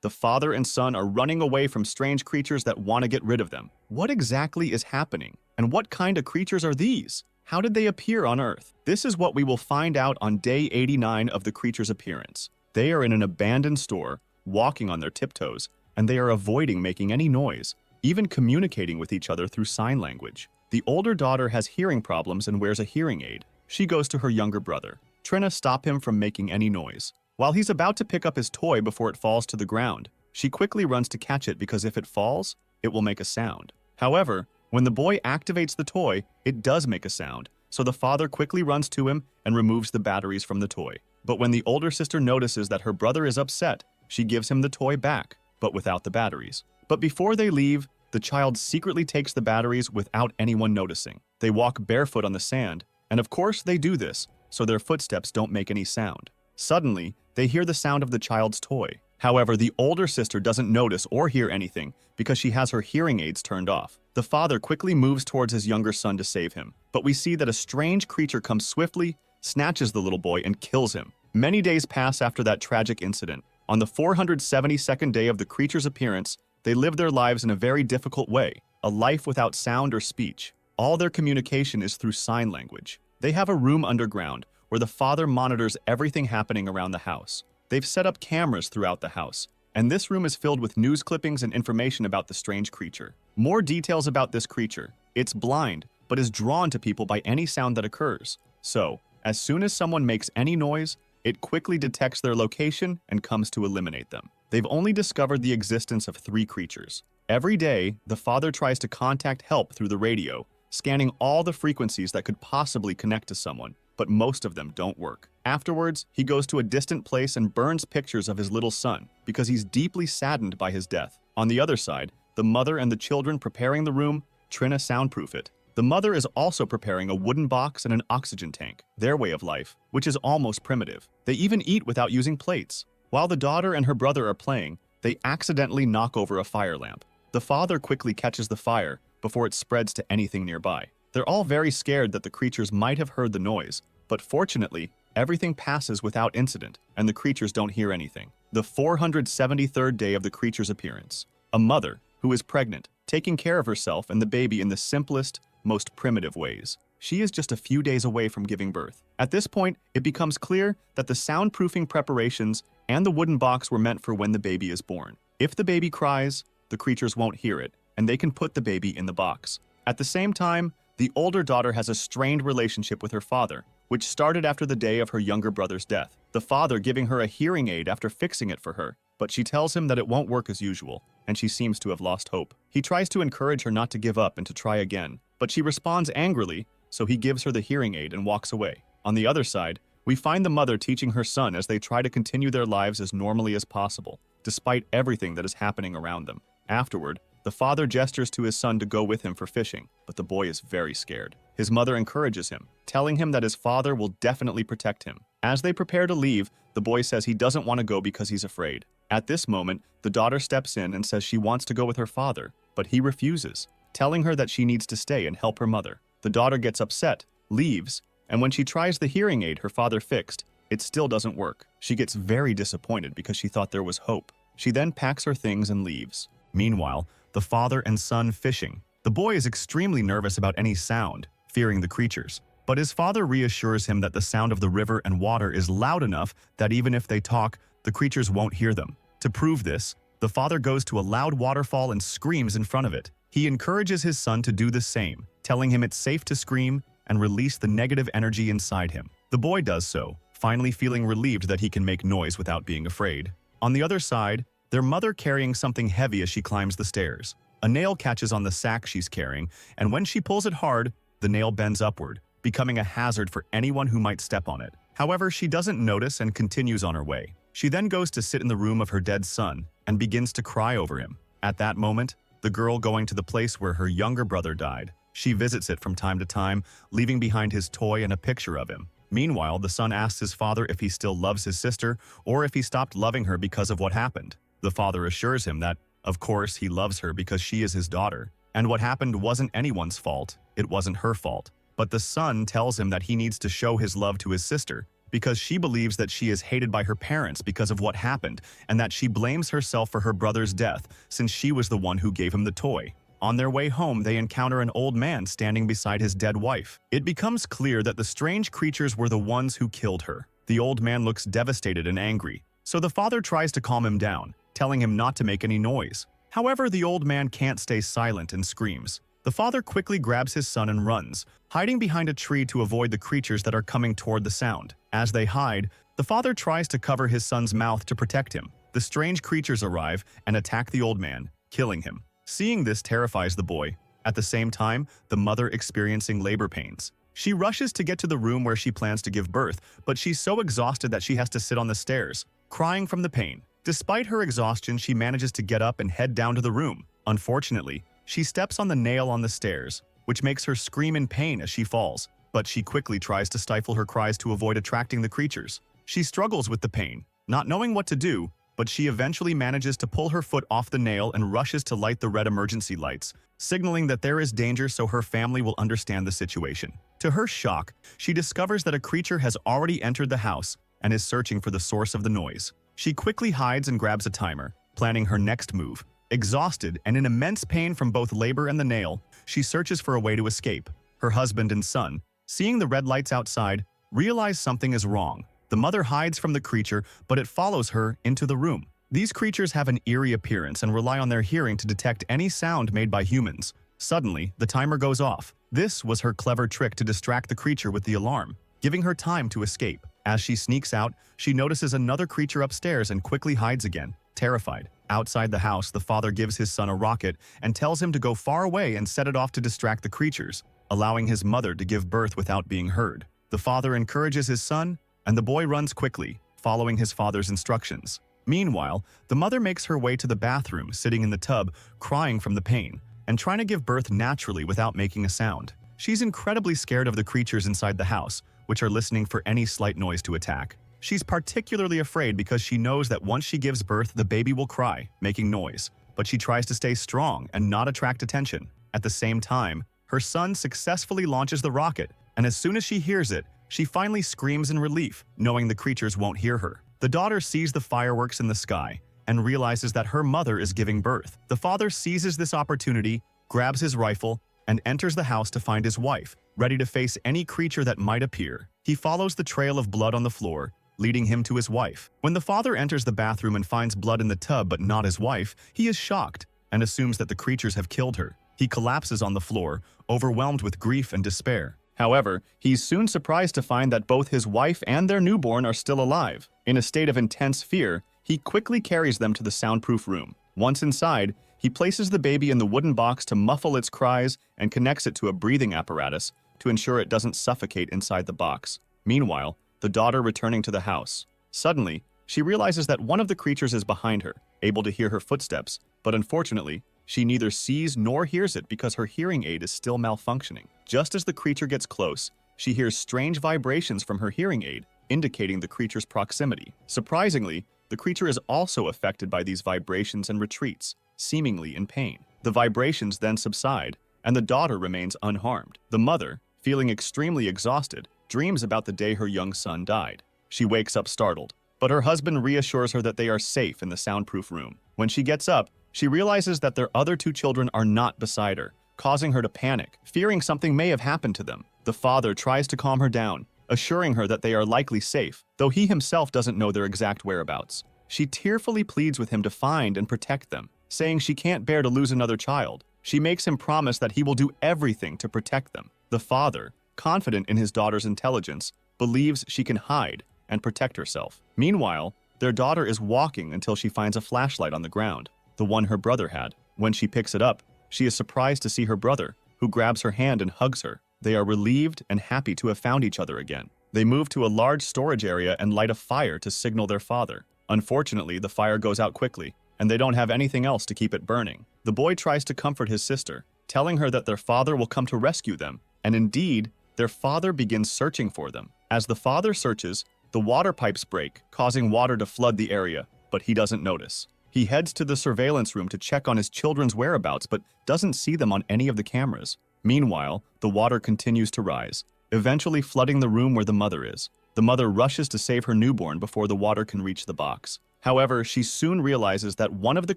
The father and son are running away from strange creatures that want to get rid of them. What exactly is happening? And what kind of creatures are these? How did they appear on Earth? This is what we will find out on day 89 of the creature's appearance. They are in an abandoned store, walking on their tiptoes, and they are avoiding making any noise, even communicating with each other through sign language. The older daughter has hearing problems and wears a hearing aid. She goes to her younger brother, trying to stop him from making any noise. While he's about to pick up his toy before it falls to the ground, she quickly runs to catch it because if it falls, it will make a sound. However, when the boy activates the toy, it does make a sound, so the father quickly runs to him and removes the batteries from the toy. But when the older sister notices that her brother is upset, she gives him the toy back, but without the batteries. But before they leave, the child secretly takes the batteries without anyone noticing. They walk barefoot on the sand, and of course they do this, so their footsteps don't make any sound. Suddenly, they hear the sound of the child's toy. However, the older sister doesn't notice or hear anything because she has her hearing aids turned off. The father quickly moves towards his younger son to save him, but we see that a strange creature comes swiftly, snatches the little boy, and kills him. Many days pass after that tragic incident. On the 472nd day of the creature's appearance, they live their lives in a very difficult way, a life without sound or speech. All their communication is through sign language. They have a room underground where the father monitors everything happening around the house. They've set up cameras throughout the house, and this room is filled with news clippings and information about the strange creature. More details about this creature. It's blind, but is drawn to people by any sound that occurs. So, as soon as someone makes any noise, it quickly detects their location and comes to eliminate them. They've only discovered the existence of 3 creatures. Every day, the father tries to contact help through the radio, scanning all the frequencies that could possibly connect to someone, but most of them don't work. Afterwards, he goes to a distant place and burns pictures of his little son because he's deeply saddened by his death. On the other side, the mother and the children preparing the room, trying to soundproof it. The mother is also preparing a wooden box and an oxygen tank, their way of life, which is almost primitive. They even eat without using plates. While the daughter and her brother are playing, they accidentally knock over a fire lamp. The father quickly catches the fire before it spreads to anything nearby. They're all very scared that the creatures might have heard the noise, but fortunately, everything passes without incident, and the creatures don't hear anything. The 473rd day of the creature's appearance. A mother, who is pregnant, taking care of herself and the baby in the simplest, most primitive ways. She is just a few days away from giving birth. At this point, it becomes clear that the soundproofing preparations and the wooden box were meant for when the baby is born. If the baby cries, the creatures won't hear it, and they can put the baby in the box. At the same time, the older daughter has a strained relationship with her father, which started after the day of her younger brother's death. The father giving her a hearing aid after fixing it for her, but she tells him that it won't work as usual, and she seems to have lost hope. He tries to encourage her not to give up and to try again, but she responds angrily, so he gives her the hearing aid and walks away. On the other side, we find the mother teaching her son as they try to continue their lives as normally as possible, despite everything that is happening around them. Afterward, the father gestures to his son to go with him for fishing, but the boy is very scared. His mother encourages him, telling him that his father will definitely protect him. As they prepare to leave, the boy says he doesn't want to go because he's afraid. At this moment, the daughter steps in and says she wants to go with her father, but he refuses, telling her that she needs to stay and help her mother. The daughter gets upset, leaves, and when she tries the hearing aid her father fixed, it still doesn't work. She gets very disappointed because she thought there was hope. She then packs her things and leaves. Meanwhile, the father and son fishing. The boy is extremely nervous about any sound, fearing the creatures. But his father reassures him that the sound of the river and water is loud enough that even if they talk, the creatures won't hear them. To prove this, the father goes to a loud waterfall and screams in front of it. He encourages his son to do the same, telling him it's safe to scream and release the negative energy inside him. The boy does so, finally feeling relieved that he can make noise without being afraid. On the other side, their mother carrying something heavy as she climbs the stairs. A nail catches on the sack she's carrying, and when she pulls it hard, the nail bends upward, becoming a hazard for anyone who might step on it. However, she doesn't notice and continues on her way. She then goes to sit in the room of her dead son and begins to cry over him. At that moment, the girl going to the place where her younger brother died. She visits it from time to time, leaving behind his toy and a picture of him. Meanwhile, the son asks his father if he still loves his sister or if he stopped loving her because of what happened. The father assures him that, of course, he loves her because she is his daughter, and what happened wasn't anyone's fault, it wasn't her fault. But the son tells him that he needs to show his love to his sister, because she believes that she is hated by her parents because of what happened and that she blames herself for her brother's death since she was the one who gave him the toy. On their way home, they encounter an old man standing beside his dead wife. It becomes clear that the strange creatures were the ones who killed her. The old man looks devastated and angry, so the father tries to calm him down, telling him not to make any noise. However, the old man can't stay silent and screams. The father quickly grabs his son and runs, hiding behind a tree to avoid the creatures that are coming toward the sound. As they hide, the father tries to cover his son's mouth to protect him. The strange creatures arrive and attack the old man, killing him. Seeing this terrifies the boy. At the same time, the mother experiencing labor pains. She rushes to get to the room where she plans to give birth, but she's so exhausted that she has to sit on the stairs, crying from the pain. Despite her exhaustion, she manages to get up and head down to the room. Unfortunately, she steps on the nail on the stairs, which makes her scream in pain as she falls, but she quickly tries to stifle her cries to avoid attracting the creatures. She struggles with the pain, not knowing what to do, but she eventually manages to pull her foot off the nail and rushes to light the red emergency lights, signaling that there is danger so her family will understand the situation. To her shock, she discovers that a creature has already entered the house and is searching for the source of the noise. She quickly hides and grabs a timer, planning her next move. Exhausted and in immense pain from both labor and the nail, she searches for a way to escape. Her husband and son, seeing the red lights outside, realize something is wrong. The mother hides from the creature, but it follows her into the room. These creatures have an eerie appearance and rely on their hearing to detect any sound made by humans. Suddenly, the timer goes off. This was her clever trick to distract the creature with the alarm, giving her time to escape. As she sneaks out, she notices another creature upstairs and quickly hides again, terrified. Outside the house, the father gives his son a rocket and tells him to go far away and set it off to distract the creatures, allowing his mother to give birth without being heard. The father encourages his son, and the boy runs quickly, following his father's instructions. Meanwhile, the mother makes her way to the bathroom, sitting in the tub, crying from the pain, and trying to give birth naturally without making a sound. She's incredibly scared of the creatures inside the house, which are listening for any slight noise to attack. She's particularly afraid because she knows that once she gives birth, the baby will cry, making noise. But she tries to stay strong and not attract attention. At the same time, her son successfully launches the rocket, and as soon as she hears it, she finally screams in relief, knowing the creatures won't hear her. The daughter sees the fireworks in the sky and realizes that her mother is giving birth. The father seizes this opportunity, grabs his rifle, and enters the house to find his wife, ready to face any creature that might appear. He follows the trail of blood on the floor, leading him to his wife. When the father enters the bathroom and finds blood in the tub but not his wife, he is shocked and assumes that the creatures have killed her. He collapses on the floor, overwhelmed with grief and despair. However, he's soon surprised to find that both his wife and their newborn are still alive. In a state of intense fear, he quickly carries them to the soundproof room. Once inside, he places the baby in the wooden box to muffle its cries and connects it to a breathing apparatus to ensure it doesn't suffocate inside the box. Meanwhile, the daughter returning to the house. Suddenly, she realizes that one of the creatures is behind her, able to hear her footsteps, but unfortunately, she neither sees nor hears it because her hearing aid is still malfunctioning. Just as the creature gets close, she hears strange vibrations from her hearing aid, indicating the creature's proximity. Surprisingly, the creature is also affected by these vibrations and retreats, seemingly in pain. The vibrations then subside, and the daughter remains unharmed. The mother, feeling extremely exhausted, dreams about the day her young son died. She wakes up startled, but her husband reassures her that they are safe in the soundproof room. When she gets up, she realizes that their other two children are not beside her, causing her to panic, fearing something may have happened to them. The father tries to calm her down, assuring her that they are likely safe, though he himself doesn't know their exact whereabouts. She tearfully pleads with him to find and protect them, saying she can't bear to lose another child. She makes him promise that he will do everything to protect them. The father, confident in his daughter's intelligence, believes she can hide and protect herself. Meanwhile, their daughter is walking until she finds a flashlight on the ground, the one her brother had. When she picks it up, she is surprised to see her brother, who grabs her hand and hugs her. They are relieved and happy to have found each other again. They move to a large storage area and light a fire to signal their father. Unfortunately, the fire goes out quickly, and they don't have anything else to keep it burning. The boy tries to comfort his sister, telling her that their father will come to rescue them, and indeed, their father begins searching for them. As the father searches, the water pipes break, causing water to flood the area, but he doesn't notice. He heads to the surveillance room to check on his children's whereabouts, but doesn't see them on any of the cameras. Meanwhile, the water continues to rise, eventually flooding the room where the mother is. The mother rushes to save her newborn before the water can reach the box. However, she soon realizes that one of the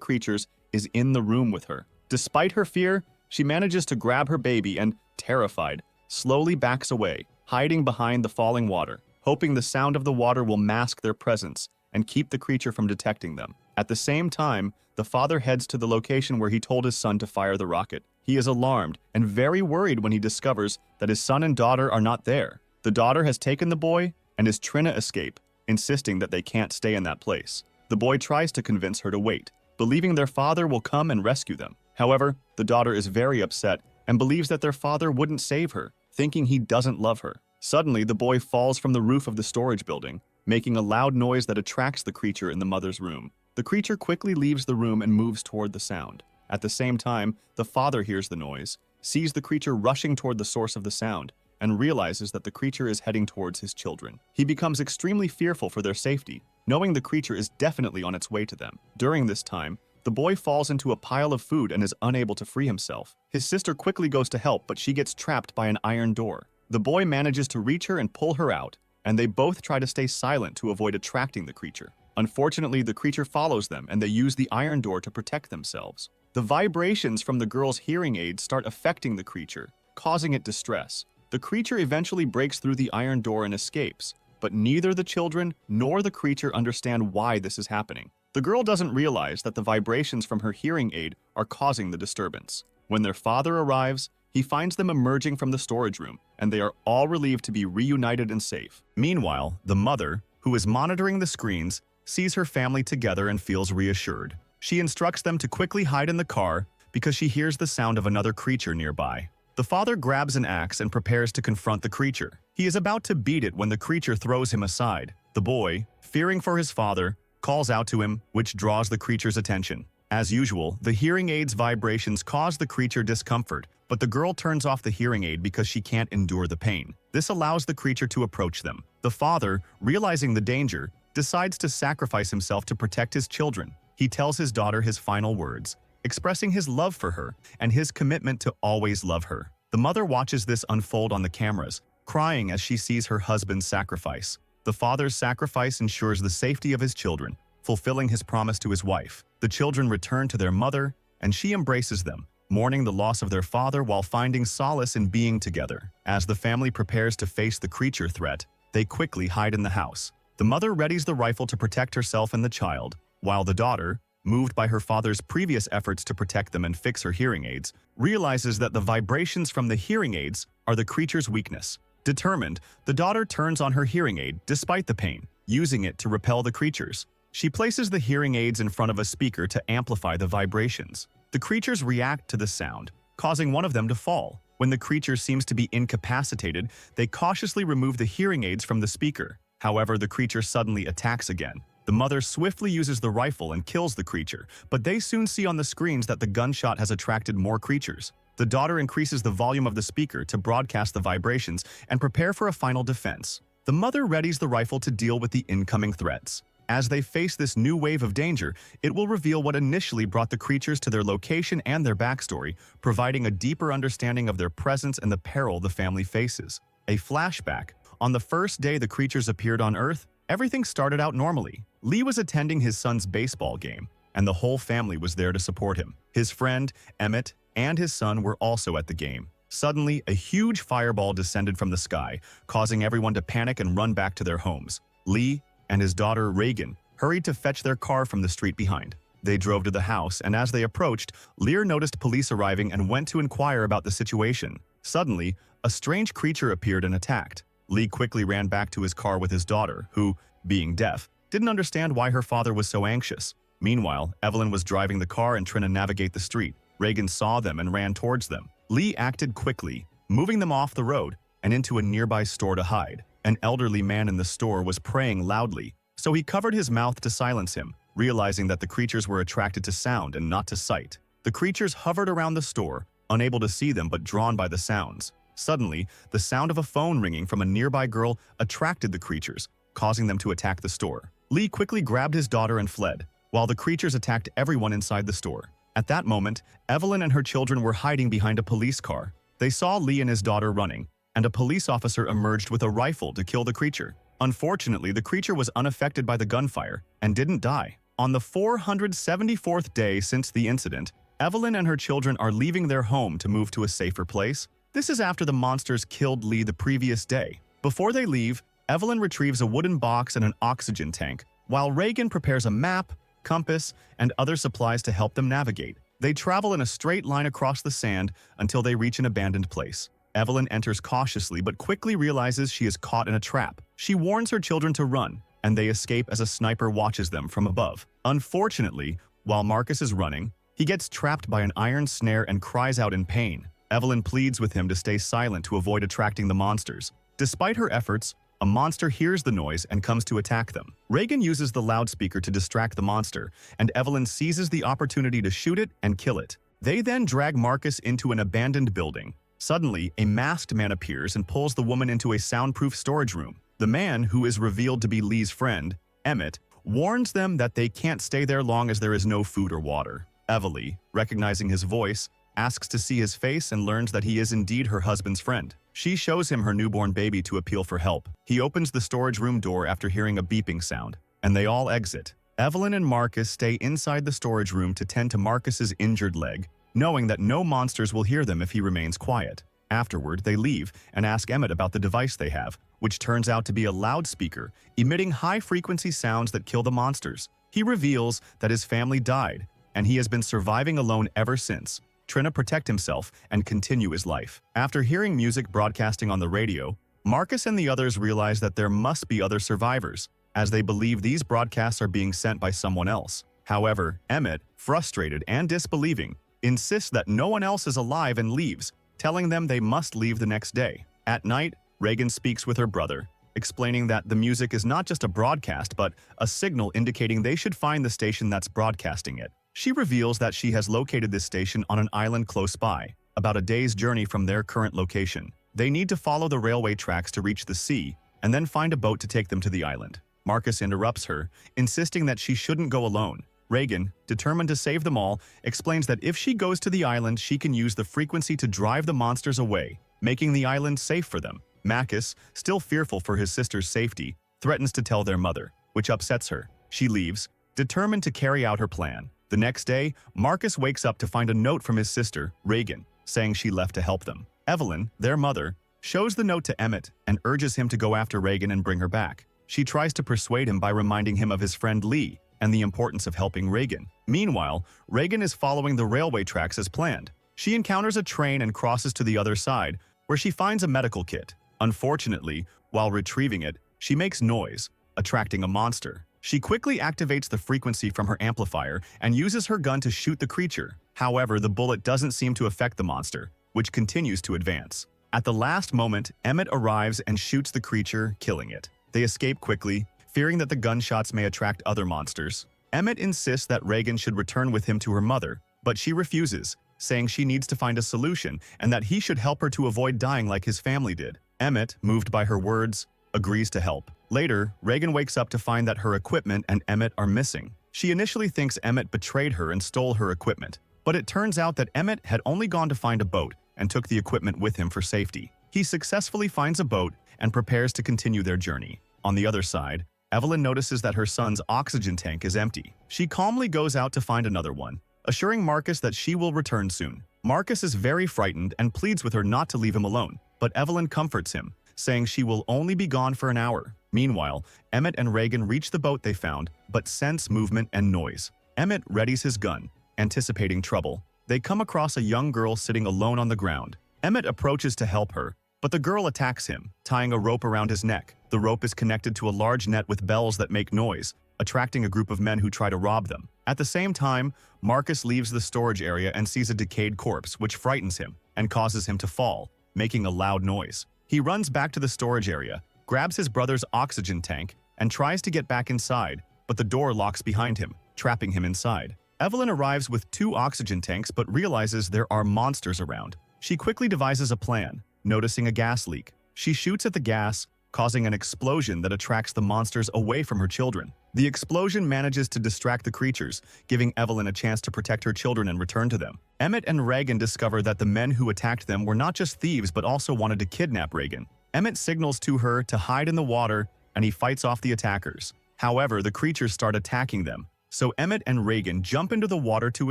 creatures is in the room with her. Despite her fear, she manages to grab her baby and, terrified, slowly backs away, hiding behind the falling water, hoping the sound of the water will mask their presence and keep the creature from detecting them. At the same time, the father heads to the location where he told his son to fire the rocket. He is alarmed and very worried when he discovers that his son and daughter are not there. The daughter has taken the boy and is trying to escape, insisting that they can't stay in that place. The boy tries to convince her to wait, believing their father will come and rescue them. However, the daughter is very upset and believes that their father wouldn't save her, thinking he doesn't love her. Suddenly, the boy falls from the roof of the storage building, making a loud noise that attracts the creature in the mother's room. The creature quickly leaves the room and moves toward the sound. At the same time, the father hears the noise, sees the creature rushing toward the source of the sound, and realizes that the creature is heading towards his children. He becomes extremely fearful for their safety, knowing the creature is definitely on its way to them. During this time, the boy falls into a pile of food and is unable to free himself. His sister quickly goes to help, but she gets trapped by an iron door. The boy manages to reach her and pull her out, and they both try to stay silent to avoid attracting the creature. Unfortunately, the creature follows them and they use the iron door to protect themselves. The vibrations from the girl's hearing aids start affecting the creature, causing it distress. The creature eventually breaks through the iron door and escapes, but neither the children nor the creature understand why this is happening. The girl doesn't realize that the vibrations from her hearing aid are causing the disturbance. When their father arrives, he finds them emerging from the storage room, and they are all relieved to be reunited and safe. Meanwhile, the mother, who is monitoring the screens, sees her family together and feels reassured. She instructs them to quickly hide in the car because she hears the sound of another creature nearby. The father grabs an axe and prepares to confront the creature. He is about to beat it when the creature throws him aside. The boy, fearing for his father, calls out to him, which draws the creature's attention. As usual, the hearing aid's vibrations cause the creature discomfort, but the girl turns off the hearing aid because she can't endure the pain. This allows the creature to approach them. The father, realizing the danger, decides to sacrifice himself to protect his children. He tells his daughter his final words, expressing his love for her and his commitment to always love her. The mother watches this unfold on the cameras, crying as she sees her husband's sacrifice. The father's sacrifice ensures the safety of his children, fulfilling his promise to his wife. The children return to their mother, and she embraces them, mourning the loss of their father while finding solace in being together. As the family prepares to face the creature threat, they quickly hide in the house. The mother readies the rifle to protect herself and the child, while the daughter, moved by her father's previous efforts to protect them and fix her hearing aids, realizes that the vibrations from the hearing aids are the creature's weakness. Determined, the daughter turns on her hearing aid despite the pain, using it to repel the creatures. She places the hearing aids in front of a speaker to amplify the vibrations. The creatures react to the sound, causing one of them to fall. When the creature seems to be incapacitated, they cautiously remove the hearing aids from the speaker. However, the creature suddenly attacks again. The mother swiftly uses the rifle and kills the creature, but they soon see on the screens that the gunshot has attracted more creatures. The daughter increases the volume of the speaker to broadcast the vibrations and prepare for a final defense. The mother readies the rifle to deal with the incoming threats. As they face this new wave of danger, it will reveal what initially brought the creatures to their location and their backstory, providing a deeper understanding of their presence and the peril the family faces. A flashback. On the first day the creatures appeared on Earth, everything started out normally. Lee was attending his son's baseball game, and the whole family was there to support him. His friend, Emmett, and his son were also at the game. Suddenly, a huge fireball descended from the sky, causing everyone to panic and run back to their homes. Lee and his daughter, Reagan, hurried to fetch their car from the street behind. They drove to the house, and as they approached, Lear noticed police arriving and went to inquire about the situation. Suddenly, a strange creature appeared and attacked. Lee quickly ran back to his car with his daughter, who, being deaf, didn't understand why her father was so anxious. Meanwhile, Evelyn was driving the car and trying to navigate the street. Reagan saw them and ran towards them. Lee acted quickly, moving them off the road and into a nearby store to hide. An elderly man in the store was praying loudly, so he covered his mouth to silence him, realizing that the creatures were attracted to sound and not to sight. The creatures hovered around the store, unable to see them but drawn by the sounds. Suddenly, the sound of a phone ringing from a nearby girl attracted the creatures, causing them to attack the store. Lee quickly grabbed his daughter and fled, while the creatures attacked everyone inside the store. At that moment, Evelyn and her children were hiding behind a police car. They saw Lee and his daughter running, and a police officer emerged with a rifle to kill the creature. Unfortunately, the creature was unaffected by the gunfire and didn't die. On the 474th day since the incident, Evelyn and her children are leaving their home to move to a safer place. This is after the monsters killed Lee the previous day. Before they leave, Evelyn retrieves a wooden box and an oxygen tank, while Reagan prepares a map, compass, and other supplies to help them navigate. They travel in a straight line across the sand until they reach an abandoned place. Evelyn enters cautiously but quickly realizes she is caught in a trap. She warns her children to run, and they escape as a sniper watches them from above. Unfortunately, while Marcus is running, he gets trapped by an iron snare and cries out in pain. Evelyn pleads with him to stay silent to avoid attracting the monsters. Despite her efforts, a monster hears the noise and comes to attack them. Reagan uses the loudspeaker to distract the monster, and Evelyn seizes the opportunity to shoot it and kill it. They then drag Marcus into an abandoned building. Suddenly, a masked man appears and pulls the woman into a soundproof storage room. The man, who is revealed to be Lee's friend, Emmett, warns them that they can't stay there long as there is no food or water. Evelyn, recognizing his voice, asks to see his face and learns that he is indeed her husband's friend. She shows him her newborn baby to appeal for help. He opens the storage room door after hearing a beeping sound, and they all exit. Evelyn and Marcus stay inside the storage room to tend to Marcus's injured leg, knowing that no monsters will hear them if he remains quiet. Afterward, they leave and ask Emmett about the device they have, which turns out to be a loudspeaker, emitting high-frequency sounds that kill the monsters. He reveals that his family died, and he has been surviving alone ever since, trying to protect himself and continue his life. After hearing music broadcasting on the radio, Marcus and the others realize that there must be other survivors, as they believe these broadcasts are being sent by someone else. However, Emmett, frustrated and disbelieving, insists that no one else is alive and leaves, telling them they must leave the next day. At night, Reagan speaks with her brother, explaining that the music is not just a broadcast but a signal indicating they should find the station that's broadcasting it. She reveals that she has located this station on an island close by, about a day's journey from their current location. They need to follow the railway tracks to reach the sea and then find a boat to take them to the island. Marcus interrupts her, insisting that she shouldn't go alone. Reagan, determined to save them all, explains that if she goes to the island, she can use the frequency to drive the monsters away, making the island safe for them. Marcus, still fearful for his sister's safety, threatens to tell their mother, which upsets her. She leaves, determined to carry out her plan. The next day, Marcus wakes up to find a note from his sister, Reagan, saying she left to help them. Evelyn, their mother, shows the note to Emmett and urges him to go after Reagan and bring her back. She tries to persuade him by reminding him of his friend Lee and the importance of helping Reagan. Meanwhile, Reagan is following the railway tracks as planned. She encounters a train and crosses to the other side, where she finds a medical kit. Unfortunately, while retrieving it, she makes noise, attracting a monster. She quickly activates the frequency from her amplifier and uses her gun to shoot the creature. However, the bullet doesn't seem to affect the monster, which continues to advance. At the last moment, Emmett arrives and shoots the creature, killing it. They escape quickly, fearing that the gunshots may attract other monsters. Emmett insists that Reagan should return with him to her mother, but she refuses, saying she needs to find a solution and that he should help her to avoid dying like his family did. Emmett, moved by her words, agrees to help. Later, Reagan wakes up to find that her equipment and Emmett are missing. She initially thinks Emmett betrayed her and stole her equipment, but it turns out that Emmett had only gone to find a boat and took the equipment with him for safety. He successfully finds a boat and prepares to continue their journey. On the other side, Evelyn notices that her son's oxygen tank is empty. She calmly goes out to find another one, assuring Marcus that she will return soon. Marcus is very frightened and pleads with her not to leave him alone, but Evelyn comforts him, saying she will only be gone for an hour. Meanwhile, Emmett and Reagan reach the boat they found, but sense movement and noise. Emmett readies his gun, anticipating trouble. They come across a young girl sitting alone on the ground. Emmett approaches to help her, but the girl attacks him, tying a rope around his neck. The rope is connected to a large net with bells that make noise, attracting a group of men who try to rob them. At the same time, Marcus leaves the storage area and sees a decayed corpse, which frightens him and causes him to fall, making a loud noise. He runs back to the storage area, grabs his brother's oxygen tank, and tries to get back inside, but the door locks behind him, trapping him inside. Evelyn arrives with 2 oxygen tanks but realizes there are monsters around. She quickly devises a plan, noticing a gas leak. She shoots at the gas, causing an explosion that attracts the monsters away from her children. The explosion manages to distract the creatures, giving Evelyn a chance to protect her children and return to them. Emmett and Reagan discover that the men who attacked them were not just thieves but also wanted to kidnap Reagan. Emmett signals to her to hide in the water, and he fights off the attackers. However, the creatures start attacking them, so Emmett and Reagan jump into the water to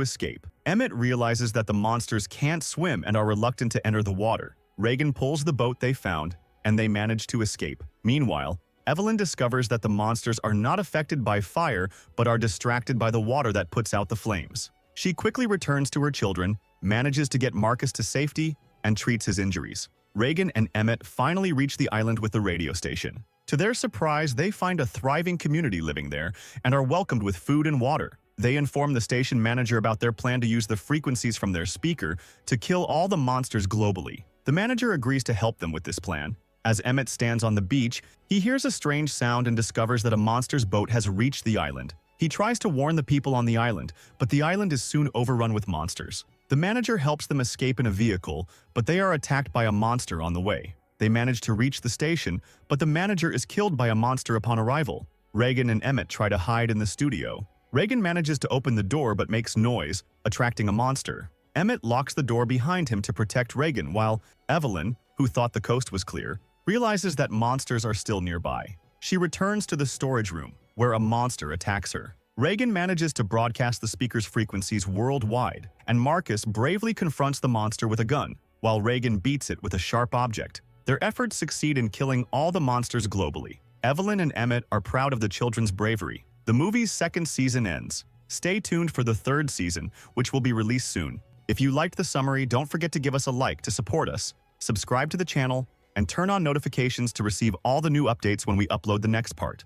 escape. Emmett realizes that the monsters can't swim and are reluctant to enter the water. Reagan pulls the boat they found, and they manage to escape. Meanwhile, Evelyn discovers that the monsters are not affected by fire but are distracted by the water that puts out the flames. She quickly returns to her children, manages to get Marcus to safety, and treats his injuries. Reagan and Emmett finally reach the island with the radio station. To their surprise, they find a thriving community living there and are welcomed with food and water. They inform the station manager about their plan to use the frequencies from their speaker to kill all the monsters globally. The manager agrees to help them with this plan. As Emmett stands on the beach, he hears a strange sound and discovers that a monster's boat has reached the island. He tries to warn the people on the island, but the island is soon overrun with monsters. The manager helps them escape in a vehicle, but they are attacked by a monster on the way. They manage to reach the station, but the manager is killed by a monster upon arrival. Reagan and Emmett try to hide in the studio. Reagan manages to open the door but makes noise, attracting a monster. Emmett locks the door behind him to protect Reagan, while Evelyn, who thought the coast was clear, realizes that monsters are still nearby. She returns to the storage room, where a monster attacks her. Reagan manages to broadcast the speaker's frequencies worldwide, and Marcus bravely confronts the monster with a gun, while Reagan beats it with a sharp object. Their efforts succeed in killing all the monsters globally. Evelyn and Emmett are proud of the children's bravery. The movie's second season ends. Stay tuned for the third season, which will be released soon. If you liked the summary, don't forget to give us a like to support us, subscribe to the channel, and turn on notifications to receive all the new updates when we upload the next part.